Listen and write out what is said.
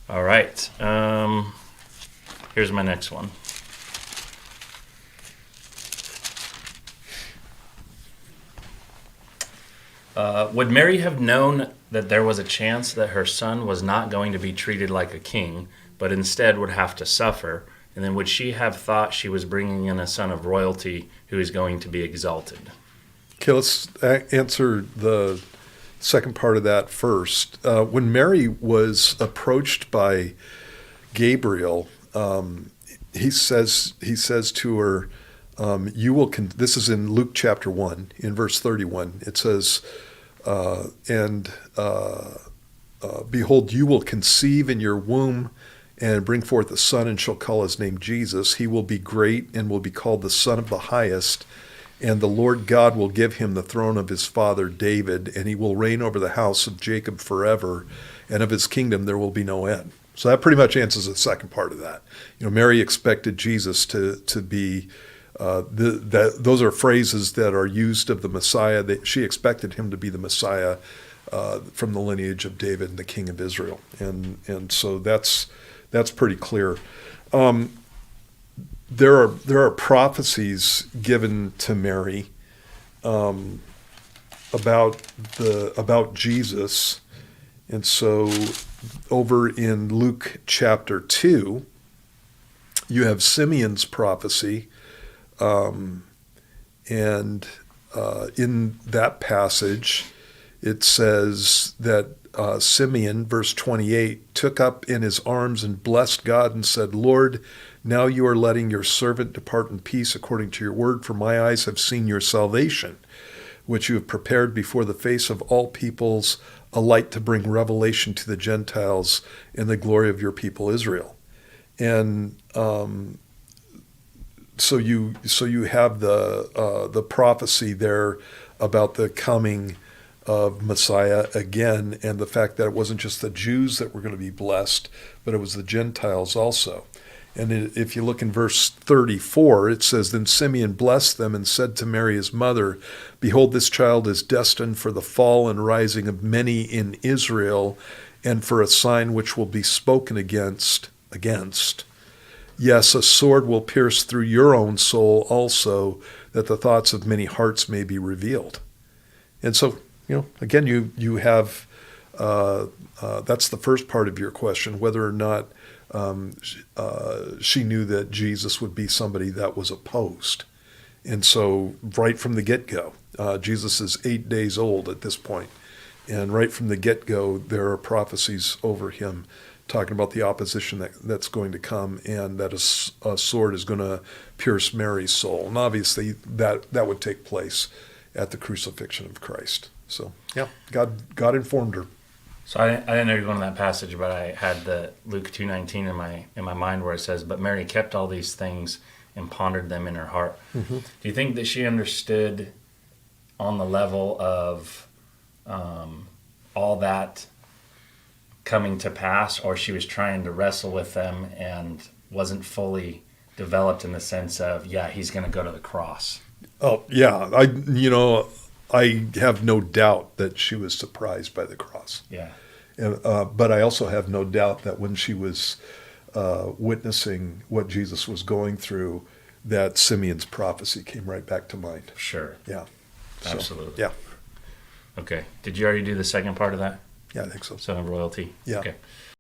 All right. Here's my next one. Would Mary have known that there was a chance that her son was not going to be treated like a king, but instead would have to suffer? And then would she have thought she was bringing in a son of royalty who is going to be exalted? Okay, let's answer the second part of that first. When Mary was approached by Gabriel, he says to her, "You will." This is in Luke chapter 1, in verse 31. It says, "And behold, you will conceive in your womb and bring forth a son, and shall call his name Jesus. He will be great and will be called the Son of the Highest. And the Lord God will give him the throne of his father David, and he will reign over the house of Jacob forever, and of his kingdom there will be no end." So that pretty much answers the second part of that. Mary expected Jesus to be. Those are phrases that are used of the Messiah. That she expected him to be the Messiah from the lineage of David and the King of Israel, and so that's pretty clear. There are prophecies given to Mary about Jesus, and so over in Luke chapter 2, you have Simeon's prophecy, and in that passage, it says that Simeon, verse 28, took up in his arms and blessed God and said, "Lord, now you are letting your servant depart in peace according to your word, for my eyes have seen your salvation, which you have prepared before the face of all peoples, a light to bring revelation to the Gentiles and the glory of your people Israel." And so you have the prophecy there about the coming of Messiah again, and the fact that it wasn't just the Jews that were going to be blessed, but it was the Gentiles also. And if you look in verse 34, it says, "Then Simeon blessed them and said to Mary his mother, Behold, this child is destined for the fall and rising of many in Israel, and for a sign which will be spoken against. Yes, a sword will pierce through your own soul also, that the thoughts of many hearts may be revealed." And so, again, you have, that's the first part of your question, whether or not she knew that Jesus would be somebody that was opposed. And so right from the get-go, Jesus is 8 days old at this point, and right from the get-go, there are prophecies over him talking about the opposition that's going to come, and that a sword is going to pierce Mary's soul. And obviously that would take place at the crucifixion of Christ. So, yeah, God informed her. So I didn't know you were going to that passage, but I had the Luke 2:19 in my mind where it says, "But Mary kept all these things and pondered them in her heart." Mm-hmm. Do you think that she understood on the level of all that coming to pass, or she was trying to wrestle with them and wasn't fully developed in the sense of, yeah, he's going to go to the cross? Oh, yeah. I have no doubt that she was surprised by the cross. Yeah. But I also have no doubt that when she was witnessing what Jesus was going through, that Simeon's prophecy came right back to mind. Sure. Yeah. Absolutely. Yeah. Okay. Did you already do the second part of that? Yeah, I think so. Son of royalty? Yeah. Okay.